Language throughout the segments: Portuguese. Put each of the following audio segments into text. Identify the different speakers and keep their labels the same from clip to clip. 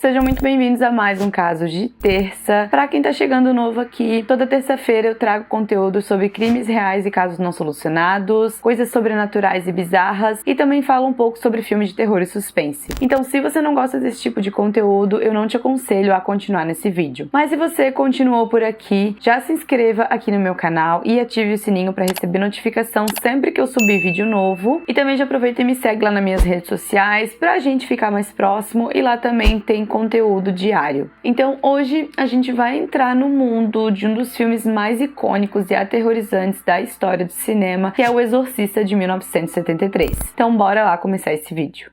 Speaker 1: Sejam muito bem-vindos a mais um Caso de Terça. Para quem tá chegando novo aqui, toda terça-feira eu trago conteúdo sobre crimes reais e casos não solucionados, coisas sobrenaturais e bizarras, e também falo um pouco sobre filmes de terror e suspense. Então, se você não gosta desse tipo de conteúdo, eu não te aconselho a continuar nesse vídeo. Mas se você continuou por aqui, já se inscreva aqui no meu canal e ative o sininho para receber notificação sempre que eu subir vídeo novo. E também já aproveita e me segue lá nas minhas redes sociais pra gente ficar mais próximo, e lá também tem conteúdo diário. Então hoje a gente vai entrar no mundo de um dos filmes mais icônicos e aterrorizantes da história do cinema, que é O Exorcista de 1973. Então bora lá começar esse vídeo.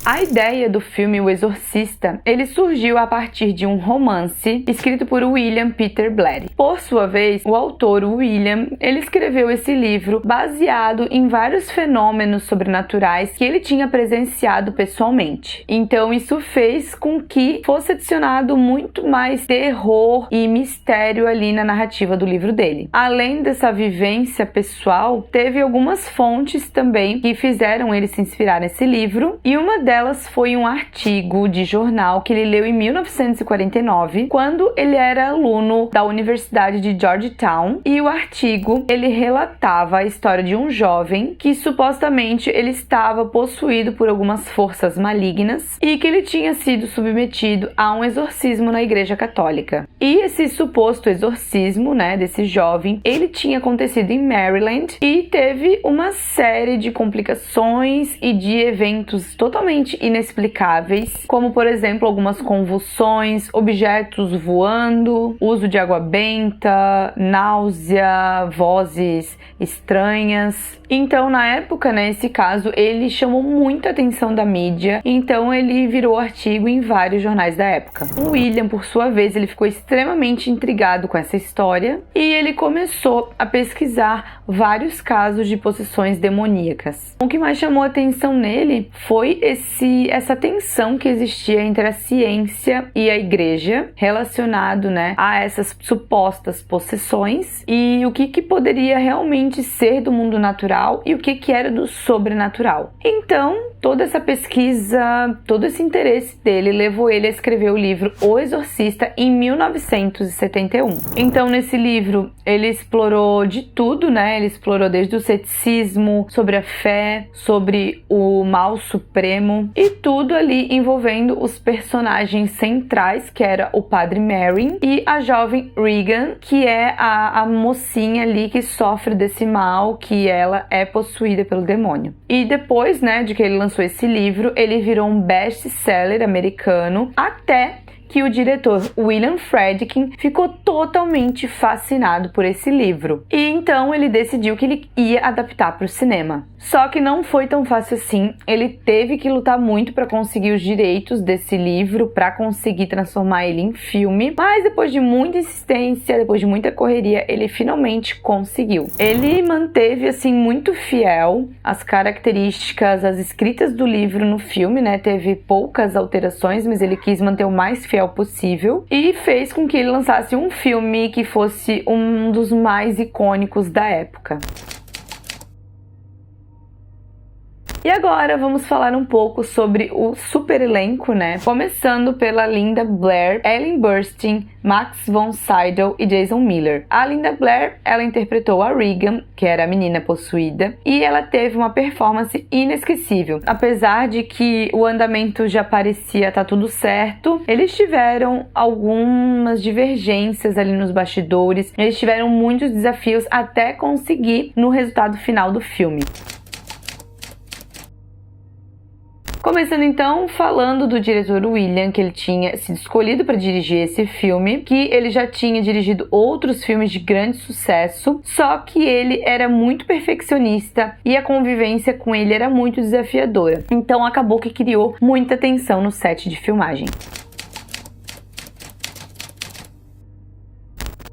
Speaker 1: A ideia do filme O Exorcista, ele surgiu a partir de um romance escrito por William Peter Blatty. Por sua vez, o autor William, ele escreveu esse livro baseado em vários fenômenos sobrenaturais que ele tinha presenciado pessoalmente. Então isso fez com que fosse adicionado muito mais terror e mistério ali na narrativa do livro dele. Além dessa vivência pessoal, teve algumas fontes também que fizeram ele se inspirar nesse livro, e uma delas foi um artigo de jornal que ele leu em 1949, quando ele era aluno da Universidade de Georgetown, e o artigo ele relatava a história de um jovem que supostamente ele estava possuído por algumas forças malignas e que ele tinha sido submetido a um exorcismo na Igreja Católica. E esse suposto exorcismo, desse jovem, ele tinha acontecido em Maryland e teve uma série de complicações e de eventos totalmente inexplicáveis, como por exemplo algumas convulsões, objetos voando, uso de água benta, náusea, vozes estranhas. Então na época, esse caso ele chamou muita atenção da mídia, então ele virou artigo em vários jornais da época. O William, por sua vez, ele ficou extremamente intrigado com essa história e ele começou a pesquisar vários casos de possessões demoníacas. O que mais chamou a atenção nele foi essa tensão que existia entre a ciência e a igreja, relacionado a essas supostas possessões, e o que poderia realmente ser do mundo natural e o que era do sobrenatural. Então, toda essa pesquisa, todo esse interesse dele levou ele a escrever o livro O Exorcista em 1971. Então, nesse livro, ele explorou de tudo, Ele explorou desde o ceticismo, sobre a fé, sobre o mal supremo, e tudo ali envolvendo os personagens centrais, que era o padre Merrin e a jovem Regan, que é a mocinha ali que sofre desse mal, que ela é possuída pelo demônio. E depois, de que ele lançou esse livro, ele virou um best-seller americano, até que o diretor William Friedkin ficou totalmente fascinado por esse livro. E então ele decidiu que ele ia adaptar para o cinema. Só que não foi tão fácil assim. Ele teve que lutar muito para conseguir os direitos desse livro, para conseguir transformar ele em filme. Mas depois de muita insistência, depois de muita correria, ele finalmente conseguiu. Ele manteve muito fiel as características, as escritas do livro no filme, Teve poucas alterações, mas ele quis manter o mais fiel possível, e fez com que ele lançasse um filme que fosse um dos mais icônicos da época. E agora vamos falar um pouco sobre o super elenco, Começando pela Linda Blair, Ellen Burstyn, Max von Sydow e Jason Miller. A Linda Blair, ela interpretou a Regan, que era a menina possuída, e ela teve uma performance inesquecível. Apesar de que o andamento já parecia estar tudo certo, eles tiveram algumas divergências ali nos bastidores, eles tiveram muitos desafios até conseguir no resultado final do filme. Começando então falando do diretor William, que ele tinha sido escolhido para dirigir esse filme, que ele já tinha dirigido outros filmes de grande sucesso, só que ele era muito perfeccionista e a convivência com ele era muito desafiadora. Então acabou que criou muita tensão no set de filmagem.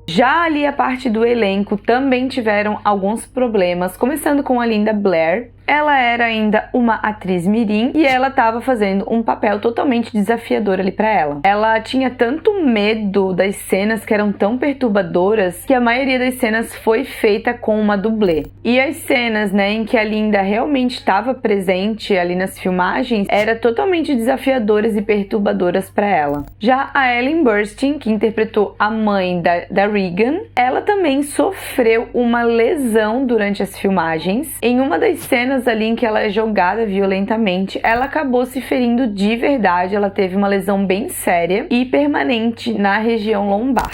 Speaker 1: Já ali a parte do elenco também tiveram alguns problemas, começando com a Linda Blair, ela era ainda uma atriz mirim e ela estava fazendo um papel totalmente desafiador ali para ela. Ela tinha tanto medo das cenas que eram tão perturbadoras que a maioria das cenas foi feita com uma dublê. E as cenas, né, em que a Linda realmente estava presente ali nas filmagens, eram totalmente desafiadoras e perturbadoras para ela. Já a Ellen Burstyn, que interpretou a mãe da Regan, ela também sofreu uma lesão durante as filmagens. Em uma das cenas ali em que ela é jogada violentamente, ela acabou se ferindo de verdade, ela teve uma lesão bem séria e permanente na região lombar.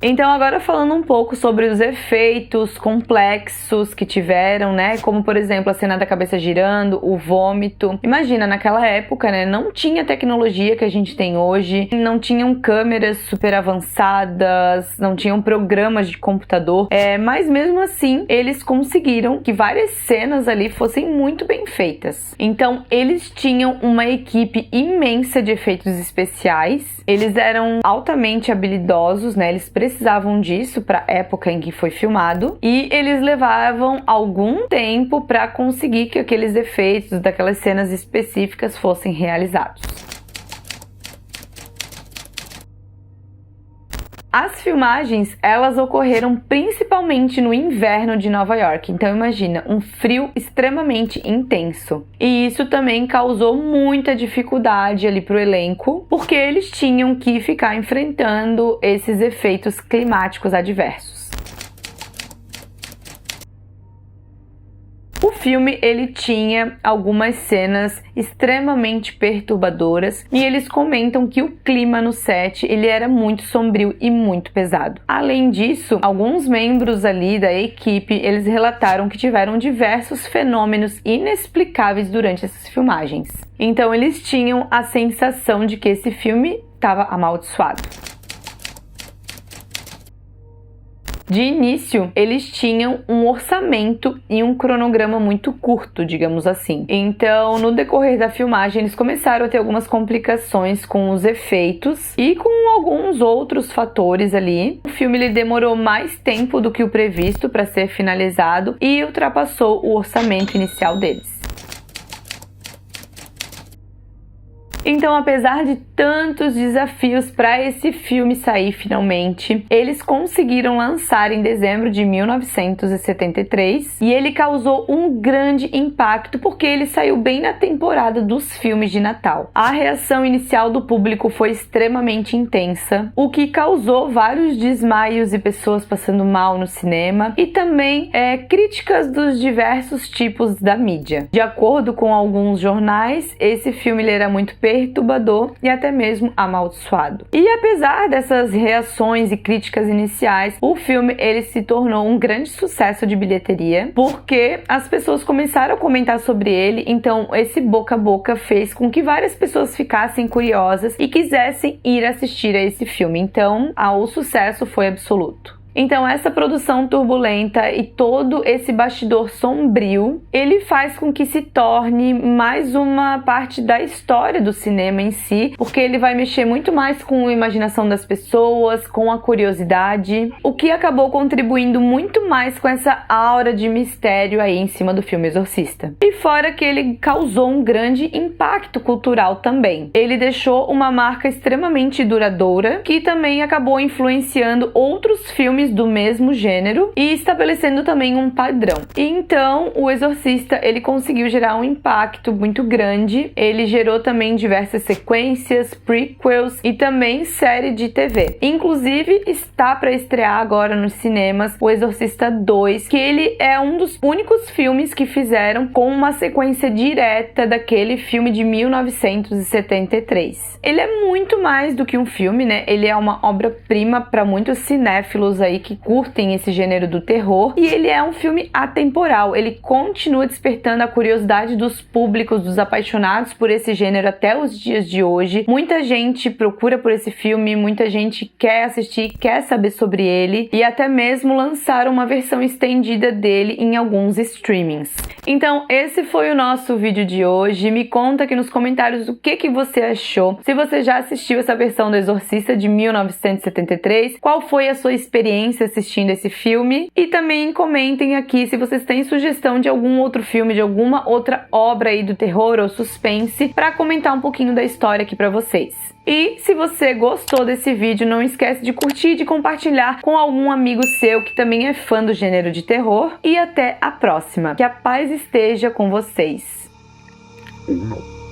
Speaker 1: Então agora falando um pouco sobre os efeitos complexos que tiveram, né? Como por exemplo a cena da cabeça girando, o vômito. Imagina, naquela época, né? Não tinha tecnologia que a gente tem hoje, não tinham câmeras super avançadas, não tinham programas de computador, mas mesmo assim eles conseguiram que várias cenas ali fossem muito bem feitas. Então eles tinham uma equipe imensa de efeitos especiais, eles eram altamente habilidosos, né? Eles precisavam disso para a época em que foi filmado e eles levavam algum tempo para conseguir que aqueles efeitos daquelas cenas específicas fossem realizados. As filmagens, elas ocorreram principalmente no inverno de Nova York, então imagina, um frio extremamente intenso. E isso também causou muita dificuldade ali pro elenco, porque eles tinham que ficar enfrentando esses efeitos climáticos adversos. O filme, ele tinha algumas cenas extremamente perturbadoras e eles comentam que o clima no set, ele era muito sombrio e muito pesado. Além disso, alguns membros ali da equipe, eles relataram que tiveram diversos fenômenos inexplicáveis durante essas filmagens. Então eles tinham a sensação de que esse filme estava amaldiçoado. De início, eles tinham um orçamento e um cronograma muito curto, digamos assim. Então, no decorrer da filmagem, eles começaram a ter algumas complicações com os efeitos e com alguns outros fatores ali. O filme ele demorou mais tempo do que o previsto para ser finalizado e ultrapassou o orçamento inicial deles. Então, apesar de tantos desafios para esse filme sair finalmente, eles conseguiram lançar em dezembro de 1973 e ele causou um grande impacto porque ele saiu bem na temporada dos filmes de Natal. A reação inicial do público foi extremamente intensa, o que causou vários desmaios e pessoas passando mal no cinema e também críticas dos diversos tipos da mídia. De acordo com alguns jornais, esse filme ele era muito perturbador e até mesmo amaldiçoado. E apesar dessas reações e críticas iniciais, o filme ele se tornou um grande sucesso de bilheteria, porque as pessoas começaram a comentar sobre ele, então esse boca a boca fez com que várias pessoas ficassem curiosas e quisessem ir assistir a esse filme. Então, o sucesso foi absoluto. Então essa produção turbulenta e todo esse bastidor sombrio, ele faz com que se torne mais uma parte da história do cinema em si, porque ele vai mexer muito mais com a imaginação das pessoas, com a curiosidade, o que acabou contribuindo muito mais com essa aura de mistério aí em cima do filme Exorcista. E fora que ele causou um grande impacto cultural também. Ele deixou uma marca extremamente duradoura, que também acabou influenciando outros filmes do mesmo gênero e estabelecendo também um padrão. E então, o Exorcista, ele conseguiu gerar um impacto muito grande. Ele gerou também diversas sequências, prequels e também série de TV. Inclusive, está para estrear agora nos cinemas o Exorcista 2, que ele é um dos únicos filmes que fizeram com uma sequência direta daquele filme de 1973. Ele é muito mais do que um filme, né? Ele é uma obra-prima para muitos cinéfilos aí que curtem esse gênero do terror, e ele é um filme atemporal. Ele continua despertando a curiosidade dos públicos, dos apaixonados por esse gênero até os dias de hoje. Muita gente procura por esse filme, muita gente quer assistir, quer saber sobre ele, e até mesmo lançaram uma versão estendida dele em alguns streamings. Então, esse foi o nosso vídeo de hoje. Me conta aqui nos comentários o que você achou. Se você já assistiu essa versão do Exorcista de 1973, qual foi a sua experiência experiência assistindo esse filme. E também comentem aqui se vocês têm sugestão de algum outro filme, de alguma outra obra aí do terror ou suspense, para comentar um pouquinho da história aqui para vocês. E se você gostou desse vídeo, não esquece de curtir e de compartilhar com algum amigo seu que também é fã do gênero de terror. E até a próxima. Que a paz esteja com vocês.
Speaker 2: Ou não.